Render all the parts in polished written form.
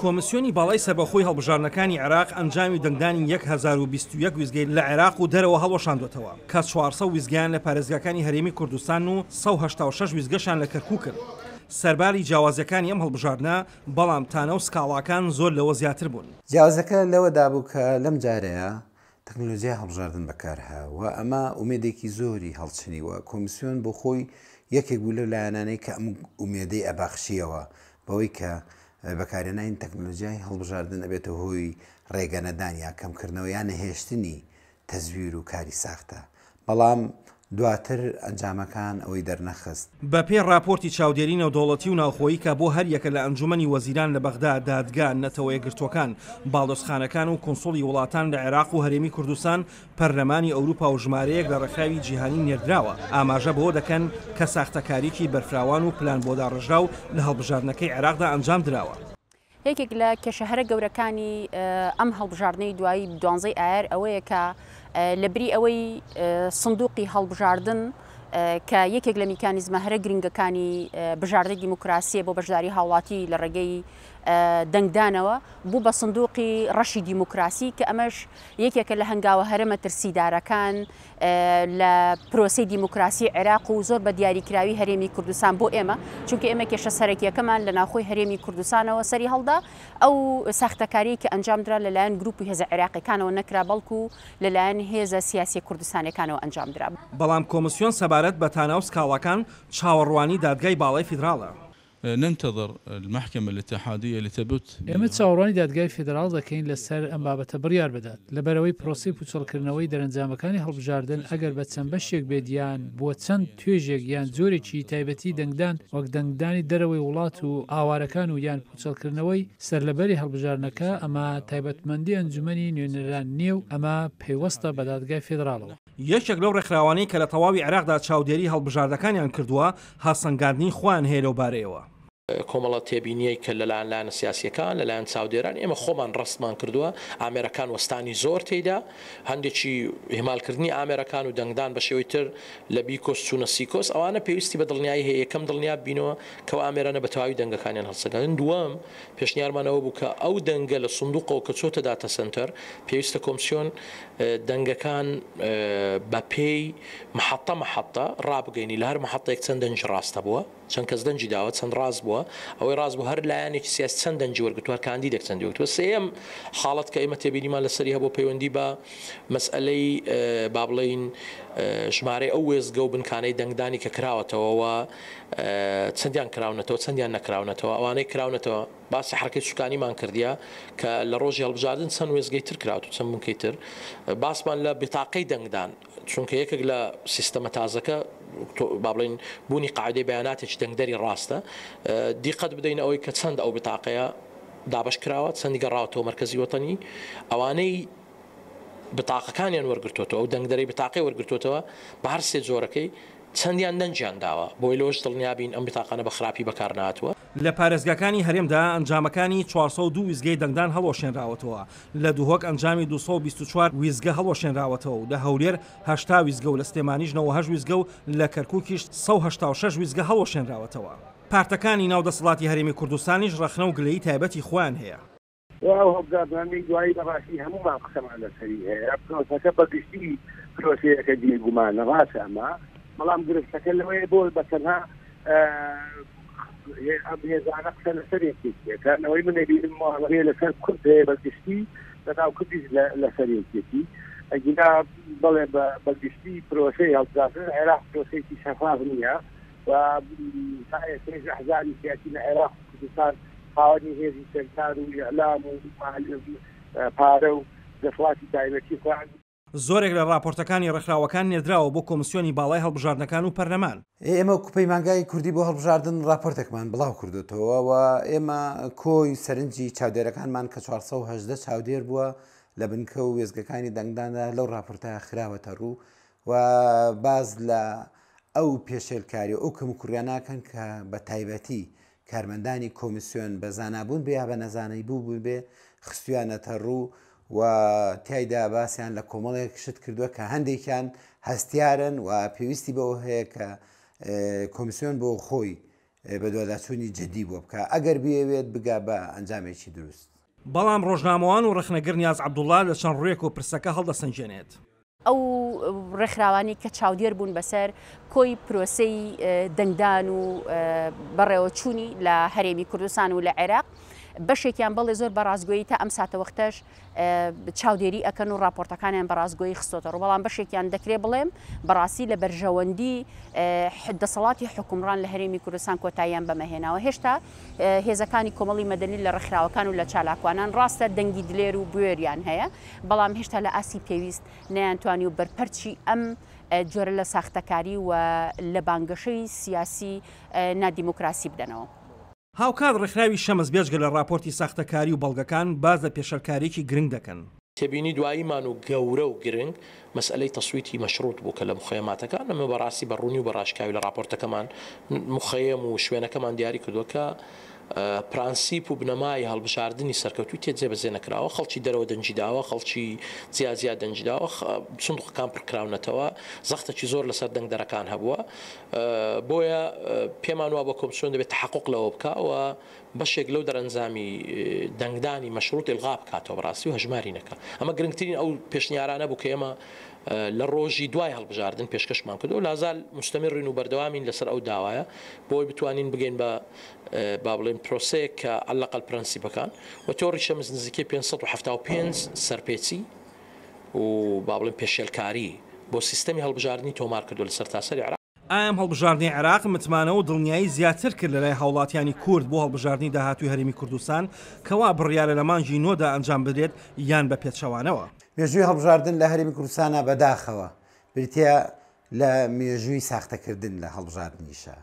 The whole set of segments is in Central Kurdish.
کۆمسیۆنی باڵای سەربەخۆی هەڵبژارنەکانی عێراق ئەنجامی دەنگدانی 1021 ویزگەی لە عێراق و دەرەوە هەڵوەشاندوێتەوە کە 400 ویزگیان لە پارێزگاکانی هەرێمی کوردستان و 186 ویزگەشان لە کەرکووک کرد. سەرباری جیاوازەکانی ئەم هەڵبژاردنە بەڵام تانە و سکاڵاکان زۆر لەوە زیاتر بوون. جیاوازەکە لەوەدا بوو کە لەم جارەیە تەکنۆلۆژیای هەڵبژاردن بەکارها و ئەمە ئومێدێکی زۆری هەڵچنیوە. کۆمیسیۆن بۆ خۆی یەکێک بوو لەو لایەنانەی کە ئەم ئومێدەی ئەباخشیەوە بەوەی کە بەکارهێنانی تەکنۆلۆژیای هەڵبژاردن ئەبێتە هۆی ڕێگەنەدان یا کەمکردنەوە یان نەهێشتنی تەزویر و کاری ساختە، بەڵام دواتر ئەنجامەکان ئەوەی دەرنەخست. بە پێی راپۆرتی چاودێری نێودەوڵەتی و ناوخۆیی کە بۆ هەر یەکە لە ئەنجومەنی وەزیران لە بەغدا دادگا نەتەوە یەکگرتوەکان باڵدۆزخانەکان و کۆنسۆڵی وڵاتان لە عێراق و هەرێمی کوردستان پەرلەمانی ئەوروپا و ژمارەیەک لە ڕێکخراوی جیهانی نێردراوە ئاماژە بەوە دەکەن کە ساختەکاریی بەرفراوان و پلان بۆ داڕژراو لە هەڵبژاردنەکەی عێراقدا ئەنجام درراوە. یەکێک لە کێشەهەرە گەورەکانی ئەم هەڵبژاردنەی دوایی 12 ئایار ئەوەیە کە لەبری ئەوەی سندوقی هەڵبژاردن کە یەکێک لە میکانیزمە هەرە گرنگەکانی بژاردەی دیموکراسیە بۆ بەشداری هاوڵاتی لە ڕێگەی دەنگدانەوە بوو بە سندوقی ڕەشی دیموکراسی کە ئەمەش یەکێکە لە هەنگاوە هەرەمە ترسیدارەکان لە پرۆسی دیموکراسی عێراق و زۆر بە دیاریکراوی هەرێمی کوردستان بۆ ئێمە چونکە ئێمە کێشە سەرەکیەکەمان لە ناوخۆی هەرێمی کوردستانەوە سەری هەڵدا ئەو ساختەکاری کە ئەنجامدرا لەلایەن گروپی هێزە عێراقیەکانەوە نەکرا بەڵکو لەلایەن هێزە سیاسی کوردستانەکانەوە ئەنجامدرا. بەڵام کۆمسیۆن سەبارەت بە تانە و سکاڵەکان چاوەڕوانی دادگای باڵای فیدراڵە. ننتظر المحكمة الاتحادية لتبت. ئێمە چاوەڕوانی دادگای فیدراڵ دەکەین لەسەر ئەم بابەتە بڕیار بدات لەبەرەوەی پرۆسی پوچەڵکردنەوەی دەرەنجامەکانی هەڵبژاردن ئەگەر بە چەند بەشێک بێدیان بۆ چەند توێژێک یان جۆرێکی تایبەتی دەنگدان وەک دەنگدانی دەرەوەی وڵات و ئاوارەکان و یان پوچەڵکردنەوەی سەرلەبەری هەڵبژاردنەکە ئەمە تایبەتمەندی ئەنجومەنی نوێنەران نییە و ئەمە پێوەستە بە دادگای فیدراڵەوە. یەکێک لەو ڕێکخراوانەی کە لە تەواوی عێراقدا چاودێری هەڵبژاردەکانیان کردووە هەسەنگاندنی خۆیان هەیە لەو بارەیەوە. کۆمەڵە تێبینیەی کە لەلایەن لایەنە سیاسیەکان لەلایەن چاودێران ئێمە خۆمان ڕستمان کردووە ئامێرەکان وەستانی زۆر تێدا هەندێکی هێمالکردنی ئامێرەکان و دەنگدان بە شێوەی تر لە بیکۆس چوونە سیکۆس ئەوانە پێویستی بە دڵنیایی هەیە یەکەم دڵنیا بینەوە کە ئامێرانە بە تەواوی دەنگەکانیان هەڵسەکەن. دووەم پێشنیارمانەوە بوو کە ئەو دەنگە لە سندوقەوە کە چۆتە داتە سنتەر پێویستە کۆمسیۆن دەنگەکان بە پێی محەتە ڕابگەینی لە هەر محەتەیەک چەند دەنج ڕاستە بووە چەند کەس دەنجی داوە چەند ڕاست بووە ئەوەی ڕاست بوو هەر لایەنێکی سیاسی چەند دەنجی وەرگتووە کاندیدێک چەندی وەرگتووە. سێەم حاڵەت کە ئێمە تێبینیمان لەسەری هەبوو پەیوەندی بە مەسئلەی با بڵێین ژمارەی ئەو وێزگە و بنکانەی دەنگدانی کە کراوەتەوە چەندیان کراونەتەوە چەندیان نەکراونەتەوە ئەوانەی کراونەتەوە باسی حرکەی سوکانیمان کردیا کە لە ڕۆژی هەڵبژاردن چەند وێزگەی تر کراوت و چەند بنکەی تر باسمان لە بتاقەی دەنگدان چونکە یەکێک لە سیستەمە تازەکە با بڵێن بوونی قاعدەی بەیاناتێکی دەنگدەری ڕاستە دیقەت بدەین ئەوەی کە چەند ئەو بتاقەیە دابش کراوە چەندی گەڕاوەتەوە مەرکەزی وەتەنی ئەوانەی بتاقەکانیان وەرگرتوێتەوە ئەو دەنگدەری بتاقی وەرگرتوێتەوە بە هەر سێ جۆرەکەی چەندیان دەنجیان داوە بۆی لەوەش دڵنیابین ئەم بتاقانە بە خراپی بەکار نهاتووە. لە پارێزگاکانی هەرێمدا ئەنجامەکانی 402 ویزگەی دەنگدان هەڵۆشێنراوەتەوە لە دووهۆک ئەنجامی 224 ویزگە هەڵۆشێنراوەتەوە و لە هەولێر 80 ویزگە و لە سلێمانیش 98 ویزگە و لە کەرکووکیش 186 ویزگە هەڵۆشێنراوەتەوە. پارتەکانی ناودەسەڵاتی هەرێمی کوردستانیش ڕەخنە و گلەیی تایبەتی خۆیان هەیە. هەڵبژاردنەکەی دوایی بەڕاستی هەمومان قسەمان لەسەری هەیە پرۆسەکە بەگشتی پرۆسەیەکە دیێگومانە ڕاستە ئەمە بەڵام گرفتەکە لەوەیە بۆ بەتەنها هێزانە قسە لەسەرێکێکەکەنەوەی منەبیێن ماڵەیە لەسەر کورد هەیە بەگشتی لەناو کوردیش لەسەرێکێتی ئەگینا بڵێ بەگشتی پرۆسەی هەڵبژاردن عێراق پرۆسەیەکی شەفاف نییە و ئەحزابی سیاسی لە عێراق کوردستان خاوەنی هێزی سەرکار و ئیعلام و پارە و دەسەڵاتی تایبەتی خۆیان زۆرێک لە راپۆرتەکانی ڕێکخراوەکان نێردراوە بۆ کۆمسیۆنی باڵای هەڵبژاردنەکان و پەرلەمان. ئێمە کوپەی مانگای کوردی بۆ هەڵبژاردن راپۆرتێکمان بڵاو کردوتەوە و ئێمە کۆی سەرنجی چاودێرەکانمان کە 418 چاودێر بووە لە بنکە و وێزگەکانی دەنگداندا لەو راپۆرتە خراوەتە ڕوو و باز لە ئەو پێشێلکاری ئەو کەم کوڕیاناکەن کە بە تایبەتی کارمەندانی کۆمیسیۆن بە زانابوون بێ یا بە نەزانەی بوو بێ خستویانەتە ڕوو و تایدا باسییان لە کۆمەڵێک شت کردووە کە هەندێکیان هەستیارن و پێویستی بەوە هەیە کە کۆمیسیۆن بۆ خۆی بە دوواداچوونی جدی بۆ بکە ئەگەر بێوێت بگا بە ئەنجامێکی دروست. بەڵام ڕۆژنامەوان و ڕخنەگر نیاز عەبدوڵڵا لە چەند ڕوویەک و پرسەکە هەڵدەسەنجێنێت. ئەو ڕێکخراوانی کە چاودێر بوون بەسەر کۆی پرۆسەی دەنگدان و بەڕێوەچوونی لە هەرێمی کوردستان و لە عێراق بەشێکیان بەڵێ زۆر بەڕازگۆیی تا ئەم ساتە وەختەش چاودێری ئەکەن و راپۆرتەکانیان بەڕازگۆیی خستۆتەڕ بەڵام بەشێکیان دەکرێت بڵێم بەڕاستی لە بەرژەوەندی دەسەڵاتی حکومڕان لە هەرێمی کوردستان کۆتاییان بەمەهێناوە هێشتا هێزەکانی کۆمەڵی مەدەنی لە ڕێکخراوەکان و لە چالاکوانان ڕاستە دەنگی دلێر و بوێریان هەیە بەڵام هێشتا لە ئاسی پێویست نەیانتوانی و بەرپەرچی ئەم جۆرە لە ساختەکاری و لە بانگەشەی سیاسی نادیموکراسی بدەنەوە. هاوکات ڕێکخراوی شەمەز بێژگە لە راپۆرتی ساختەکاری و بەڵگەکان باز لە پێشەرکارێکی گرنگ دەکەن. تێبینی دواییمان و گەورە و گرنگ مەسئلەی تەسویتی مەشروط بوو کە لە مخەیەماتەکان ئەمە بەڕاستی بەڕوونی و بەڕاشکاوی لە راپۆرتەکەمان مخەیەم و شوێنەکەمان دیاری کردووە کە پرانسیپ و بنەمای هەڵبژاردننی سەرکەوتوی تێجێبەجێ نەکراوە خەڵکی دەرەوە دەنجیداوە خەڵکی جیازیا دەنجیداوە سندوقەکان پڕکراونەتەوە زەختێکی زۆر لەسەر دەنگدەرەکان هەبووە بۆیە پێمان وا بە کۆمسیۆن دەبێت تحقق لەوە بکەوە بەشێک لەو دەرەنجامی دەنگدانی مەشروط ئلغا بکاتەوە بەڕاستی و هەژماری نەکە ئەمە گرنگترین ئەو پێشنیارانە بوو کە ئێمە لە ڕۆژی دوای هەڵبژاردن پێشکەشمان کردو لازال مستەمڕین و بەردەوامین لەسەر ئەو داوایە بۆی بتوانین بگەین بە با بڵێن پرۆسەیە کە ئەلەقەل پرەنسیپەکان و تۆڕی شەمز نزیکەی 575 سەرپێچی و با بڵێن پێشێلکاری بۆ سیستەمی هەڵبژاردننی تۆمار کردو لەسەر تاسەری عێراق. ئام هەڵبژاردننی عێراق متمانە و دڵنیایی زیاتر کرد لە لای هاوڵاتیانی کورد بۆ هەڵبژاردننی داهاتوی هەرێمی کوردستان کەوا بڕیارە لە مانجی نۆدا ئەنجام بدرێت یان بە پێچەوانەوە. مێژووی هەڵبژاردن لە هەرێمی کوردستانە بەداخەوە بریتە لە مێژووی ساختەکردن لە هەڵبژاردننیشە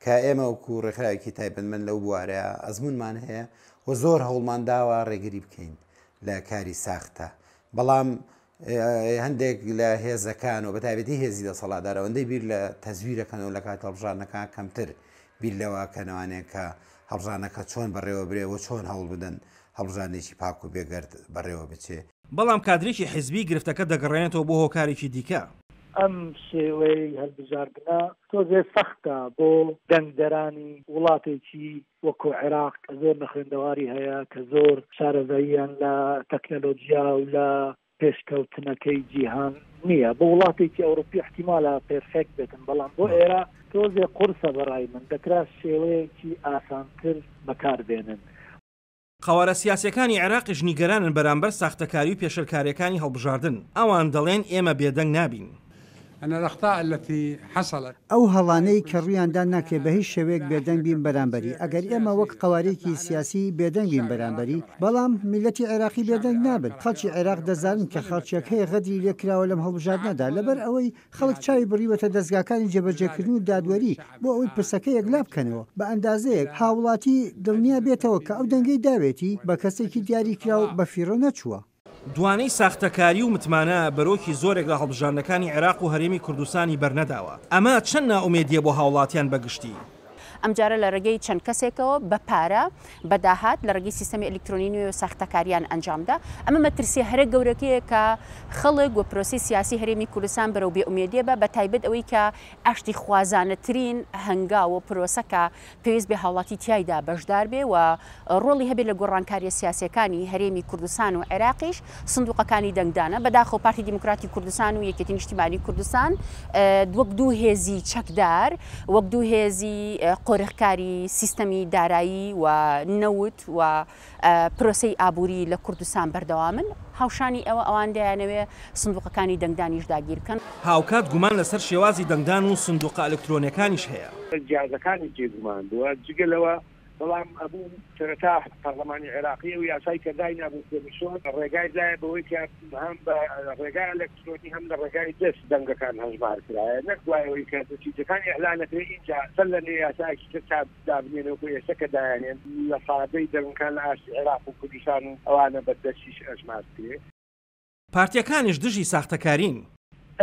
کە ئێمە وەکو ڕێکخراوێکی تایبەتمەند لەو بوارەیە ئەزمونمان هەیە و زۆر هەوڵمان داوە ڕێگری بکەین لە کاری ساختە بەڵام هەندێک لە هێزەکان و بەتابەتی هێزی دەسەڵاتدارە ئەوەندەی بیر لە تەزویرەکەن و لە کات هەڵبژاردنەکە کەمتر بیر لەوە کەنەوانێت کە هەڵبژاردنەکە چۆن بەڕێوە برێەوە چۆن هەوڵ بدەن هەڵبژاردنێکی پاک و بێگەرد بەڕێوە بچێ. بەڵام کادرێکی حیزبی گرفتەکە دەگەڕێنێتەوە بۆ هۆکارێکی دیکە. ئەم شێوەی هەڵبژاردنە تۆزێ سەختە بۆ دەنگدەرانی وڵاتێکی وەکو عێراق کە زۆر نەخوێندەواری هەیە کە زۆر شارەزاییان لە تەکنەلۆژیا و لە پێشکەوتنەکەی جیهان نییە بۆ وڵاتێکی ئەوروپی احتیمالە پێرفێکت بێتن بەڵام بۆ ئێرە تۆزێ قورسە بەڕای من دەکرا شێوەیەکی ئاسانتر بەکاربێنن. قوارە سیاسیەکانی عێراقیش نیگەرانن بەرامبەر ساختەکاری و پێشەرکاریەکانی هەڵبژاردن ئەوان دەڵێن ئێمە بێدەنگ نابین. ئەو هەڵانەی کە ڕوویاندا ناکرێت بە هیچ شێوەیەک بێدەنگ بین بەرامبەری ئەگەر ئێمە وەک قوارێکی سیاسی بێدەنگ بین بەرامبەری بەڵام میلەتی عێراقی بێدەنگ نابن خەڵکی عێراق دەزانن کە خەڵکیەک هەیە غەدری لێکراوە لەم هەڵبژاردنەدا لەبەر ئەوەی خەڵک چاوی بڕیوەتە دەستگاکانی جێبەجێکردن و دادوەری بۆ ئەوەی پرسەکە یەکلا بکەنەوە بە ئەندازەیەک هاوڵاتی دڵنیا بێتەوە کە ئەو دەنگەی داوێتی بە کەسێکی دیاریکراو بە فیڕۆ نەچووە. دوانەی ساختەکاری و متمانە بەرۆکی زۆرێک لە هەڵبژاردنەکانی عێراق و هەرێمی کوردستانی بەرنەداوە ئەمە چەند نائومێدیە بۆ هاوڵاتیان بەگشتی. ئەمجارە لە ڕێگەی چەند کەسێکەوە بە پارە بەداهات لە ڕێگەی سیستەمی ئەلکترۆنینی و ساختەکاریان ئەنجامدا ئەمە مەترسیە هەرە گەورەکەیە کە خەڵک و پرۆسی سیاسی هەرێمی کوردستان بەرەو بێئومێدیە بە تایبەت ئەوەی کە ئاشتی خوازانەترین هەنگاوە پرۆسەکە پێویست بێ هاوڵاتی تایدا بەشدار بێ و ڕۆڵی هەبێت لە گۆڕانکاریە سیاسیەکانی هەرێمی کوردستان و عێراقیش سندوقەکانی دەنگدانە بەداخەوە پارتی دیموکراتی کوردستان و یەکێتی نیشتیمانی کوردستان وەک دوو هێزی چەکدار وەک دوو هێزی قۆرەخکاری سیستەمی دارایی و نەوت و پرۆسەی ئابووری لە کوردستان بەردەوامن هاوشانی ئەوە ئەوان دەیانەوێ سندوقەکانی دەنگدانیش داگیرکەن. هاوکات گومان لەسەر شێوازی دەنگدان و سندوقە ئەلکترۆنیەکانیش هەیە. جیازەکانی جێگوماندووە جگەلەوە بەڵام ئەبوو سەرەتا پەرلەمانی عێراقی و یاسای کە دای نابوو کۆمیسیۆن ڕێگای دایە بەوەی کە هەم بە ڕێگای ئەلکترۆنی هەم لە ڕێگای دەست دەنگەکان هەژمار کرایە نەک دوایەوەی کە چیزەکانی ئەلانەکرێ اینجا سەر لە نێ یاسایکی تر دابنێنەوە بۆ ئێستا کە دایانێن لە سادەی دەنگەکان لە ئاشتی عێراق و کوردستان و ئەوانە بەدەستیش هەژمار کرێ. پارتیەکانیش دژی ساختەکارین.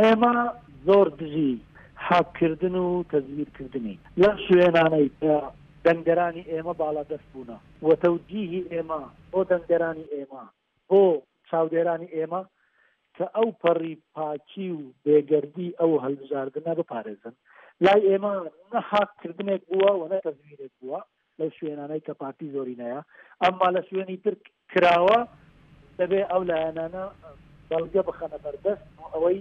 ئێمە زۆر دژی حاکردن و تەزویرکردنی لە شوێنانەی دەنگدەرانی ئێمە باڵا دەست بوونە و تەوجیهی ئێمە بۆ دەنگدەرانی ئێمە بۆ چاودێرانی ئێمە کە ئەو پەڕی پاکی و بێگەردی ئەو هەڵبژاردنە بپارێزن لای ئێمە نە حاکردنێک بووە و نە تەزویرێک بووە لەو شوێنانەی کە پارتی زۆرینەیە ئەمما لە شوێنی تر کراوە دەبێ ئەو لایەنانە بەڵگە بخەنە بەردەست ئەوەی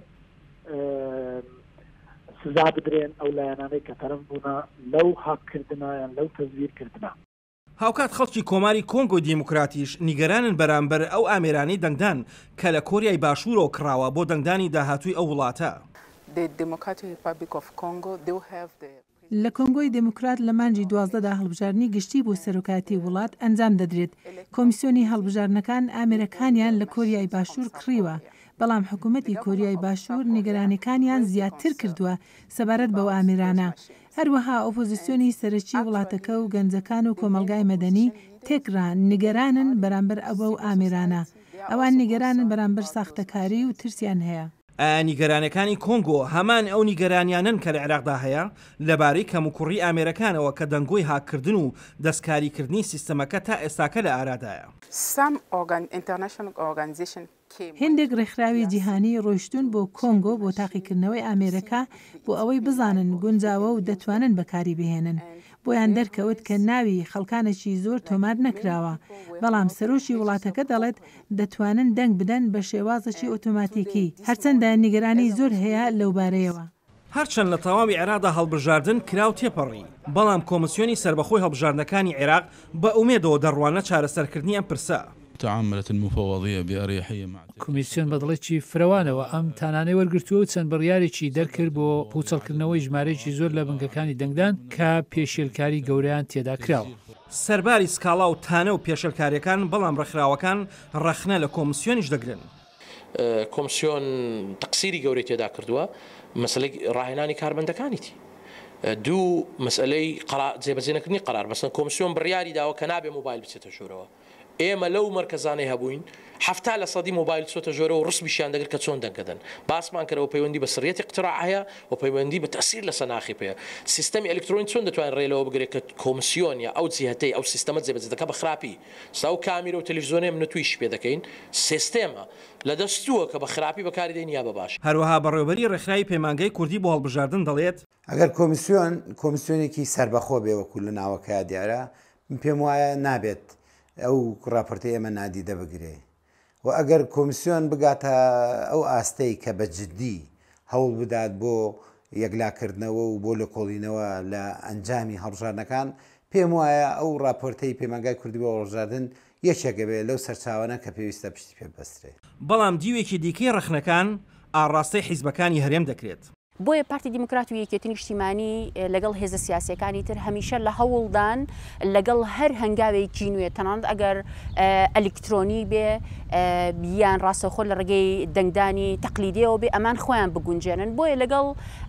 سزا بدرێن ئەو لایەنانەی کە تەرەف بوونە لەو حاکردنیان لەو تەزویرکردنا. هاوکات خەڵکی کۆماری کۆنگۆ دیموکراتیش نیگەرانن بەرامبەر ئەو ئامێرانی دەنگدان کە لە کۆریای باشوورەوە کراوە بۆ دەنگدانی داهاتووی ئەو وڵاتە. لە کۆنگۆی دموکرات لە مانجی 12دا هەڵبژارنی گشتی بۆ سەرۆکاتی وڵات ئەنجام دەدرێت. کۆمیسیۆنی هەڵبژارنەکان ئامێرەکانیان لە کۆریای باشوور کڕیوە. بەڵام حکوومەتی کۆریای باشوور نیگەرانەکانیان زیاتر کردووە سەبارەت بەو ئامێرانە. هەروەها ئۆپۆزیسیۆنی سەرەکی وڵاتەکە و گەنجەکان و کۆمەلگای مەدەنی تێکران نیگەرانن بەرامبەر ئەوە و ئامێرانە. ئەوان نیگەرانن بەرامبەر ساختەکاری و ترسیان هەیە. نیگەرانەکانی کۆنگۆ هەمان ئەو نیگەرانیانن کە لە عێراقدا هەیە لەبارەی کەموکوڕی ئامێرەکانەوە کە دەنگۆی هاکردن و دەستکاریکردنی سیستەمەکە تا ئێستاکە لە ئارادایە. هێندێک ڕێکخراوی جیهانی ڕۆیشتون بۆ کۆنگۆ بۆ تاقیکردنەوەی ئامێرەکە بۆ ئەوەی بزانن گونجاوە و دەتوانن بەکاری بهێنن. بۆیان دەرکەوت کە ناوی خەڵکانێکی زۆر تۆمار نەکراوە، بەڵام سەرۆشی وڵاتەکە دەڵێت دەتوانن دەنگ بدەن بە شێوازەکی ئۆتۆماتیکی، هەرچەندە نیگەرانی زۆر هەیە لەو بارەیەوە. هەرچەند لە تەواوی عێراقدا هەڵبژاردن کراو تێپەڕی، بەڵام کۆمسیۆنی سربەخۆی هەڵبژاردنەکانی عێراق بە ئومێدەوە دەڕوانە چارەسەرکردنی ئەم پرسە. تعاملت المفوضية بأريحية مع کۆمیسیۆن بەدڵێکی فرەوانەوە ئەم تانانەی وەرگرتووە و چەند بڕیارێکی دەرکرد بۆ پوچەڵکردنەوەی ژمارەیەکی زۆر لە بنکەکانی دەنگدان کە پێشێلکاری گەوریان تێدا کراوە. سەرباری سکاڵا و تانە و پێشەلکاریەکان بەڵام ڕێکخراوەکان ڕەخنە لە کۆمسیۆنیش دەگرن. کۆمسیۆن تەقسیری گەورەی تێدا کردووە مەسەلەی ڕاهێنانی کاربەندەکانیتی. دوو مەسئلەی جێبەجێنەکردنی قەرار بەسەن کۆمسیۆن بڕیاری داوە کە نابێ موبایل بچێتە ژوورەوە. ئێمە لەو مەرکەزانەی هەبووین 70% موبایل چۆتە ژۆرە و ڕسمیشیان دەگرت کە چۆن دەنگدەن. باسمان کردەوە پەیوەندی بە سڕیەتی اقتراع هەیە و پەیوەندی بە تەسیر لە سەناخی پێ. سیستەمی ئەلکترۆنی چۆن دەتوانین ڕێلەوە بگرێت کە کۆمسیۆن یا ئەو جیهەتەی ئەو سیستەمە جێبەجێ بە خراپی ستا و کامیرە و تەلەڤیزیۆنێ منەتویش پێ دەکەین سیستێمە لە دەستووە کە بە خراپی بەکاری دێن یا بەباش. هەروەها بەڕێوەبەری ڕێکخراوی پەیمانگای کوردی بۆ هەڵبژاردن دەڵێت ئەگەر کۆمیسیۆنێکی سربەخۆ بێوەکو لە ناوەکە دیارە پێم وایە نابێت ئەو راپۆرتی ئێمە نادیدە بگرێ و ئەگەر کۆمیسیۆن بگاتە ئەو ئاستەی کە بە جددی هەوڵ بدات بۆ یەکلاکردنەوە و بۆ لە کۆڵینەوە لە ئەنجامی هەڵبژاردنەکان پێم وایە ئەو راپۆرتەی پەیمانگای کوردی بۆ هەڵبژاردن یەکێکە بێ لەو سەرچاوانە کە پێویستە پشتی پێ بەسترێ. بەڵام دیوێکی دیکەی ڕەخنەکان ئاڕاستەی حیزبەکانی هەرێم دەکرێت. بۆیە پارتی دیموکرات و یەکێتی نیشتیمانی لەگەڵ هێزە سیاسیەکانی تر هەمیشە لە هەوڵدان لەگەڵ هەر هەنگاوێکی نوێ تەنانەت ئەگەر ئەلکترۆنی بێ بیان ڕاستەخۆ لە ڕێگەی دەنگدانی تەقلیدیەوە بێ ئەمان خۆیان بگونجێنن. بۆیە لەگەڵ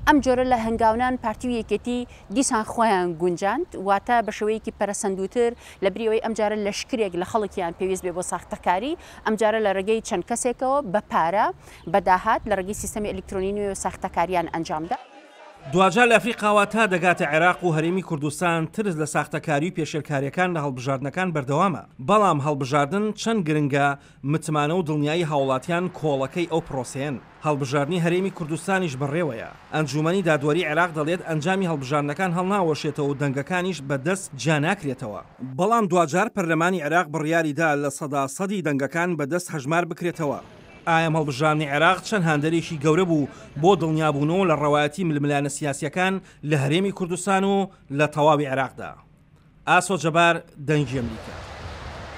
ئەم جۆرە لە هەنگاونان پارتی و یەکێتی دیسان خۆیان گونجاند واتە بە شێوەیەکی پەرەسەندوتر لە بریەوەی ئەمجارە لەشکرێک لە خەڵکیان پێویست بێ بۆ ساختەکاری ئەمجارە لە ڕێگەی چەند کەسێکەوە بە پارە بەداهات لە ڕێگەی سیستەمی ئەلکترۆنی نوێ و ساختەکاریان ئەنجامدا. دوجار لە ئەفریقاوە تا دەگاتە عێراق و هەرێمی کوردستان ترس لە ساختەکاری و پێشێلکاریەکان لە هەڵبژاردنەکان بەردەوامە. بەڵام هەڵبژاردن چەند گرنگە متمانە و دڵنیایی هاوڵاتیان کۆڵەکەی ئەو پرۆسەیەن. هەڵبژاردننی هەرێمی کوردستانیش بڕێوەیە. ئەنجومەنی دادوەری عێراق دەڵێت ئەنجامی هەڵبژاردنەکان هەڵناوەشێتەوە و دەنگەکانیش بەدەست جیاناکرێتەوە. بەڵام دوجار پەرلەمانی عێراق بڕیاریدا لە سەداسەدی دەنگەکان بەدەست هەژمار بکرێتەوە. ئایا هەڵبژاردننی عێراق چەند هاندەرێکی گەورە بوو بۆ دڵنیابوونەوە لە ڕەوایەتی ململانە سیاسیەکان لە هەرێمی کوردستان و لە تەواوی عێراقدا. ئاسۆ جەبار دەنگی ئەمریکا.